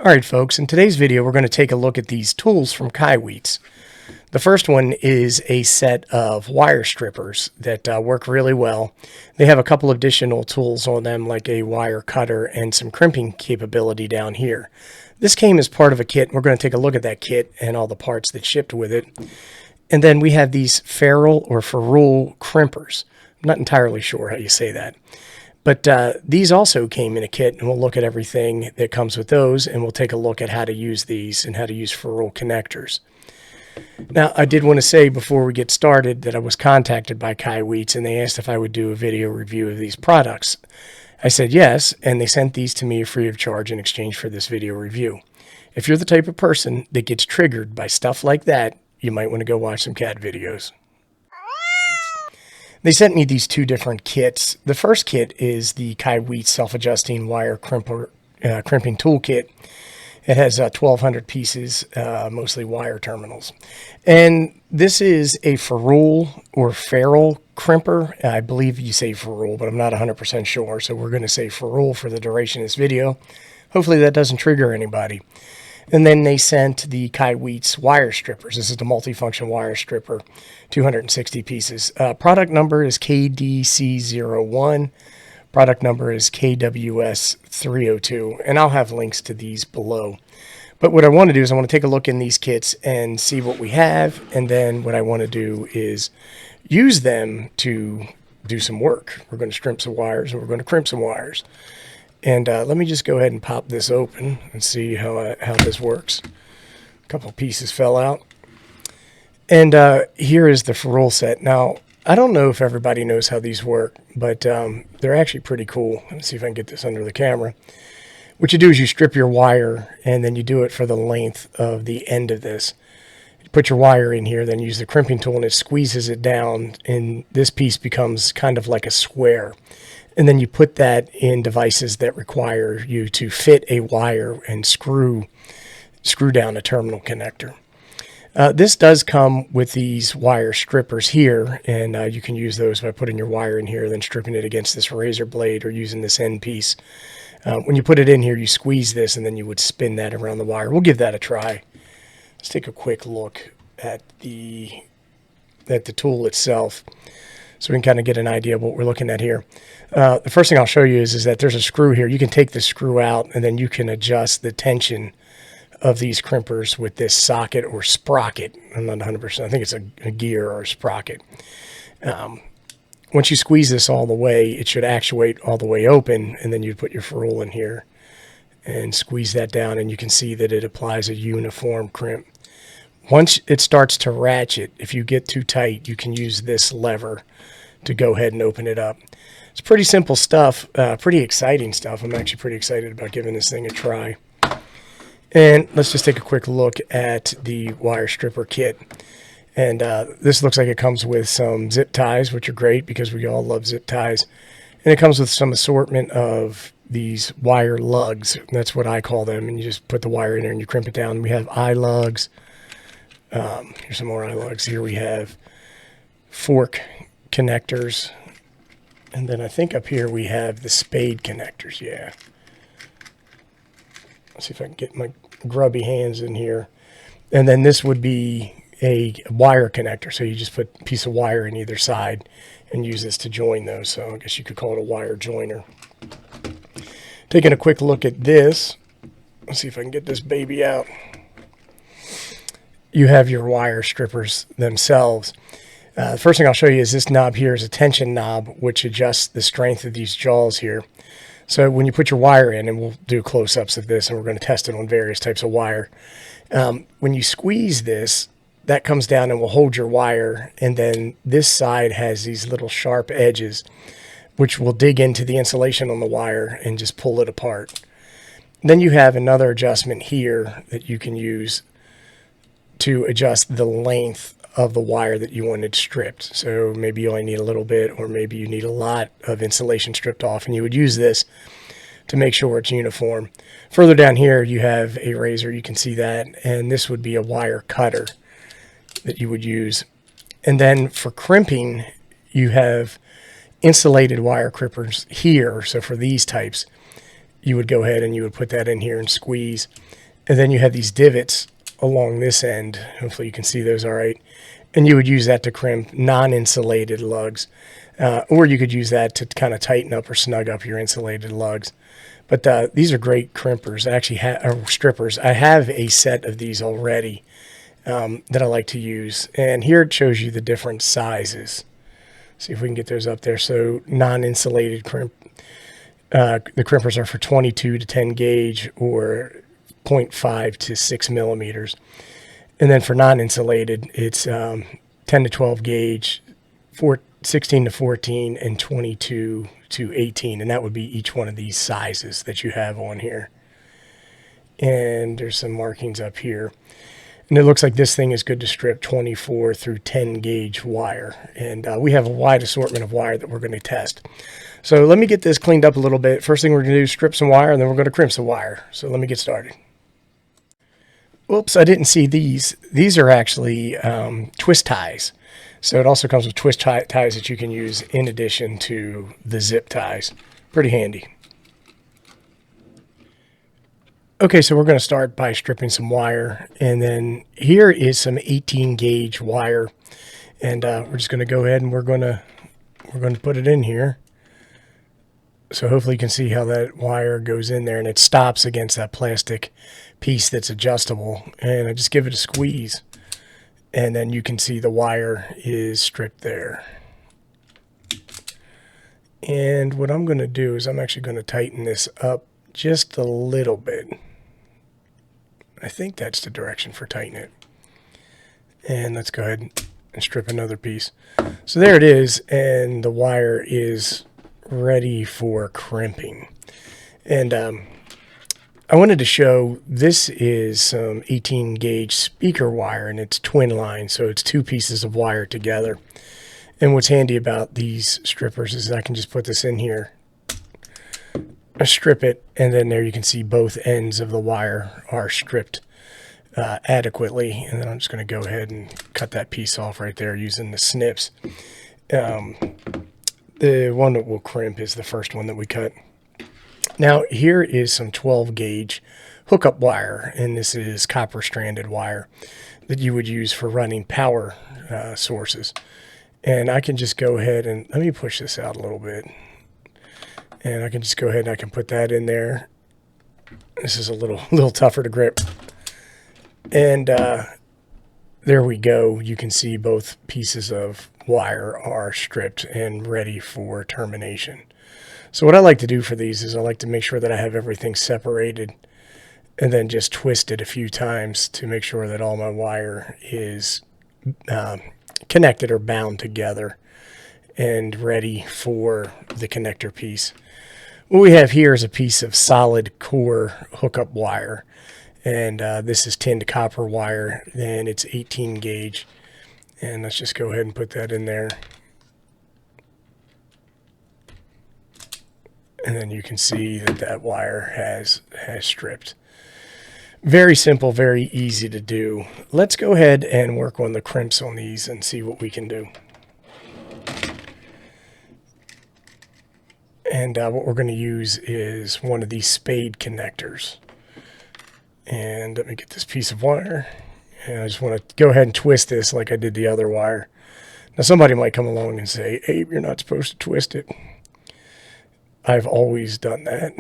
Alright folks, in today's video we're going to take a look at these tools from Kaiweets. The first one is a set of wire strippers that work really well. They have a couple additional tools on them like a wire cutter and some crimping capability down here. This came as part of a kit. We're going to take a look at that kit and all the parts that shipped with it. And then we have these ferrule or ferrule crimpers. I'm not entirely sure how you say that. But these also came in a kit, and we'll look at everything that comes with those, and we'll take a look at how to use these and how to use ferrule connectors. Now, I did want to say before we get started that I was contacted by Kaiweets, and they asked if I would do a video review of these products. I said yes, and they sent these to me free of charge in exchange for this video review. If you're the type of person that gets triggered by stuff like that, you might want to go watch some cat videos. They sent me these two different kits. The first kit is the Kaiweets self-adjusting wire crimping toolkit. It has 1,200 pieces, mostly wire terminals. And this is a ferrule or ferrule crimper. I believe you say ferrule, but I'm not 100% sure. So we're going to say ferrule for the duration of this video. Hopefully that doesn't trigger anybody. And then they sent the Kaiweets wire strippers. This is the multifunction wire stripper, 260 pieces. Product number is KDC01. Product number is KWS302. And I'll have links to these below. But what I want to do is I want to take a look in these kits and see what we have. And then what I want to do is use them to do some work. We're going to strip some wires and we're going to crimp some wires. And let me just go ahead and pop this open and see how this works. A couple pieces fell out. And here is the ferrule set. Now, I don't know if everybody knows how these work, but they're actually pretty cool. Let's see if I can get this under the camera. What you do is you strip your wire, and then you do it for the length of the end of this. You put your wire in here, then use the crimping tool, and it squeezes it down, and this piece becomes kind of like a square. And then you put that in devices that require you to fit a wire and screw down a terminal connector. This does come with these wire strippers here, and you can use those by putting your wire in here, then stripping it against this razor blade or using this end piece. When you put it in here, you squeeze this, and then you would spin that around the wire. We'll give that a try. Let's take a quick look at the tool itself, so we can kind of get an idea of what we're looking at here. The first thing I'll show you is that there's a screw here. You can take the screw out, and then you can adjust the tension of these crimpers with this socket or sprocket. I'm not 100%. I think it's a gear or a sprocket. Once you squeeze this all the way, it should actuate all the way open, and then you put your ferrule in here and squeeze that down, and you can see that it applies a uniform crimp. Once it starts to ratchet, if you get too tight, you can use this lever to go ahead and open it up. It's pretty simple stuff, pretty exciting stuff. I'm actually pretty excited about giving this thing a try. And let's just take a quick look at the wire stripper kit. And this looks like it comes with some zip ties, which are great because we all love zip ties. And it comes with some assortment of these wire lugs. That's what I call them. And you just put the wire in there and you crimp it down. We have eye lugs. Here's some more eye lugs. Here we have fork connectors. And then I think up here we have the spade connectors. Yeah. Let's see if I can get my grubby hands in here. And then this would be a wire connector. So you just put a piece of wire in either side and use this to join those. So I guess you could call it a wire joiner. Taking a quick look at this. Let's see if I can get this baby out. You have your wire strippers themselves. The first thing I'll show you is this knob here is a tension knob, which adjusts the strength of these jaws here. So when you put your wire in, and we'll do close-ups of this, and we're going to test it on various types of wire. When you squeeze this, that comes down and will hold your wire, and then this side has these little sharp edges, which will dig into the insulation on the wire and just pull it apart. Then you have another adjustment here that you can use to adjust the length of the wire that you wanted stripped. So maybe you only need a little bit, or maybe you need a lot of insulation stripped off, and you would use this to make sure it's uniform. Further down here you have a razor, you can see that, and this would be a wire cutter that you would use. And then for crimping, you have insulated wire crimpers here. So for these types, you would go ahead and you would put that in here and squeeze. And then you have these divots along this end. Hopefully you can see those all right. And you would use that to crimp non-insulated lugs. Or you could use that to kind of tighten up or snug up your insulated lugs. But these are great crimpers. I actually or strippers. I have a set of these already that I like to use. And here it shows you the different sizes. See if we can get those up there. So non-insulated crimp. The crimpers are for 22 to 10 gauge or 0.5 to 6 millimeters. And then for non-insulated, it's 10 to 12 gauge, 16 to 14, and 22 to 18. And that would be each one of these sizes that you have on here. And there's some markings up here. And it looks like this thing is good to strip 24 through 10 gauge wire. And we have a wide assortment of wire that we're going to test. So let me get this cleaned up a little bit. First thing we're going to do is strip some wire, and then we're going to crimp some wire. So let me get started. Oops, I didn't see these. These are actually twist ties. So it also comes with twist ties that you can use in addition to the zip ties. Pretty handy. Okay, so we're going to start by stripping some wire. And then here is some 18 gauge wire. And we're just going to go ahead and we're going to put it in here. So hopefully you can see how that wire goes in there, and it stops against that plastic piece that's adjustable. And I just give it a squeeze, and then you can see the wire is stripped there. And what I'm going to do is I'm actually going to tighten this up just a little bit. I think that's the direction for tightening it. And let's go ahead and strip another piece. So there it is, and the wire is ready for crimping. And I wanted to show, this is some 18 gauge speaker wire, and it's twin line, so it's two pieces of wire together. And what's handy about these strippers is I can just put this in here, I strip it, and then there you can see both ends of the wire are stripped adequately. And then I'm just going to go ahead and cut that piece off right there using the snips. The one that will crimp is the first one that we cut. Now here is some 12 gauge hookup wire, and this is copper stranded wire that you would use for running power sources. And I can just go ahead and, let me push this out a little bit. And I can just go ahead and I can put that in there. This is a little tougher to grip. And there we go. You can see both pieces of wire are stripped and ready for termination. So what I like to do for these is I like to make sure that I have everything separated, and then just twist it a few times to make sure that all my wire is connected or bound together and ready for the connector piece. What we have here is a piece of solid core hookup wire, and this is tinned copper wire, and it's 18 gauge. And let's just go ahead and put that in there. And then you can see that that wire has stripped. Very simple, very easy to do. Let's go ahead and work on the crimps on these and see what we can do. And what we're going to use is one of these spade connectors. And let me get this piece of wire. And I just want to go ahead and twist this like I did the other wire. Now somebody might come along and say, Abe, you're not supposed to twist it. I've always done that.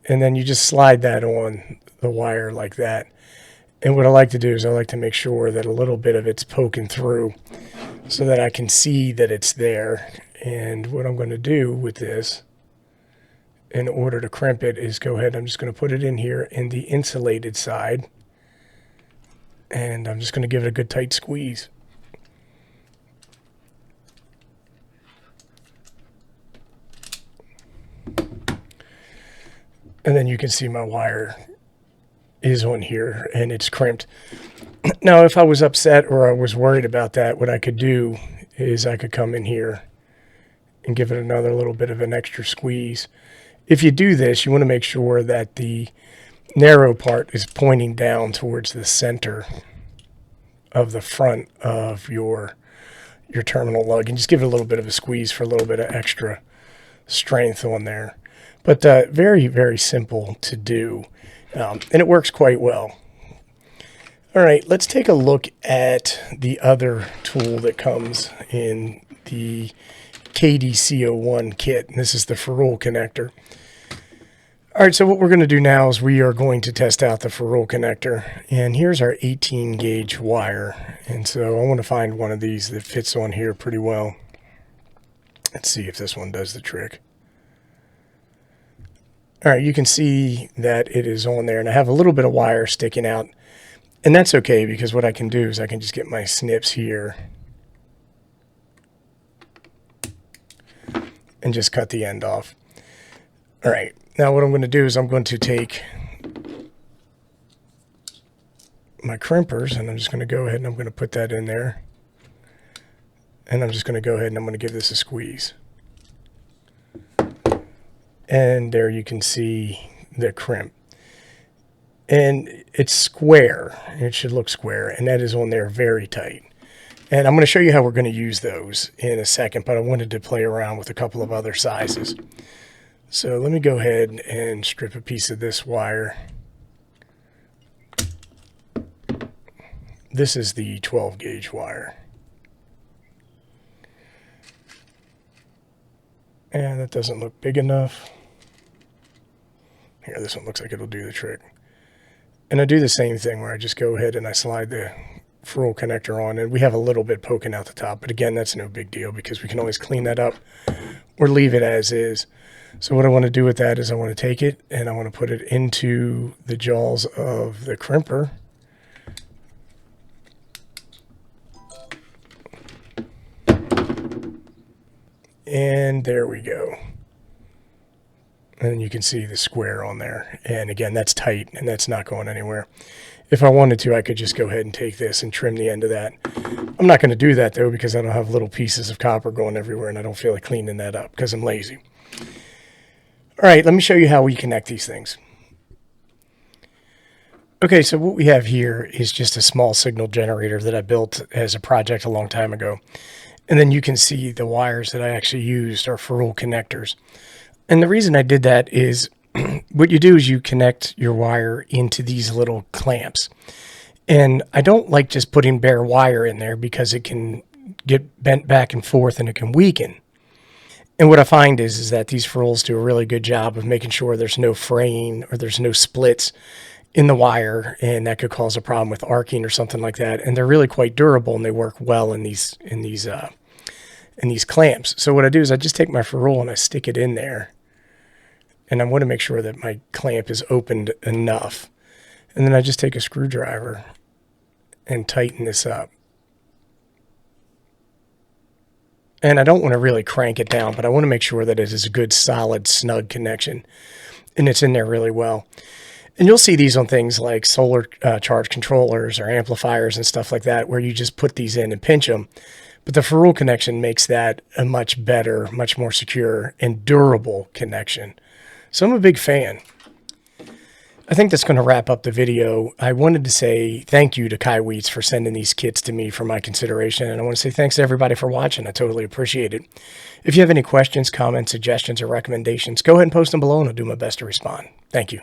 And then you just slide that on the wire like that. And what I like to do is I like to make sure that a little bit of it's poking through so that I can see that it's there. And what I'm going to do with this, in order to crimp it, is go ahead. I'm just going to put it in here in the insulated side. And I'm just going to give it a good tight squeeze. And then you can see my wire is on here and it's crimped. Now, if I was upset or I was worried about that, what I could do is I could come in here and give it another little bit of an extra squeeze. If you do this, you want to make sure that the narrow part is pointing down towards the center of the front of your terminal lug, and just give it a little bit of a squeeze for a little bit of extra strength on there. But very, very simple to do. And it works quite well. All right, let's take a look at the other tool that comes in the KDC01 kit. And this is the ferrule connector. All right, so what we're going to do now is we are going to test out the ferrule connector. And here's our 18 gauge wire. And so I want to find one of these that fits on here pretty well. Let's see if this one does the trick. All right, you can see that it is on there, and I have a little bit of wire sticking out. And that's okay, because what I can do is I can just get my snips here and just cut the end off. All right, now what I'm going to do is I'm going to take my crimpers, and I'm just going to go ahead and I'm going to put that in there. And I'm just going to go ahead and I'm going to give this a squeeze. And there you can see the crimp. And it's square. It should look square. And that is on there very tight. And I'm going to show you how we're going to use those in a second, but I wanted to play around with a couple of other sizes. So let me go ahead and strip a piece of this wire. This is the 12 gauge wire. And that doesn't look big enough. Here, this one looks like it'll do the trick. And I do the same thing where I just go ahead and I slide the ferrule connector on, and we have a little bit poking out the top, but again, that's no big deal because we can always clean that up or leave it as is. So what I want to do with that is I want to take it and I want to put it into the jaws of the crimper. And there we go. And you can see the square on there. And again, that's tight and that's not going anywhere. If I wanted to, I could just go ahead and take this and trim the end of that. I'm not going to do that though, because I don't have little pieces of copper going everywhere and I don't feel like cleaning that up because I'm lazy. All right, let me show you how we connect these things. Okay, so what we have here is just a small signal generator that I built as a project a long time ago. And then you can see the wires that I actually used are ferrule connectors. And the reason I did that is what you do is you connect your wire into these little clamps. And I don't like just putting bare wire in there because it can get bent back and forth and it can weaken. And what I find is that these ferrules do a really good job of making sure there's no fraying or there's no splits in the wire, and that could cause a problem with arcing or something like that. And they're really quite durable and they work well in these clamps. So what I do is I just take my ferrule and I stick it in there. And I want to make sure that my clamp is opened enough. And then I just take a screwdriver and tighten this up. And I don't want to really crank it down, but I want to make sure that it is a good, solid, snug connection. And it's in there really well. And you'll see these on things like solar charge controllers or amplifiers and stuff like that, where you just put these in and pinch them. But the ferrule connection makes that a much better, much more secure and durable connection. So I'm a big fan. I think that's going to wrap up the video. I wanted to say thank you to Kaiweets for sending these kits to me for my consideration. And I want to say thanks to everybody for watching. I totally appreciate it. If you have any questions, comments, suggestions, or recommendations, go ahead and post them below and I'll do my best to respond. Thank you.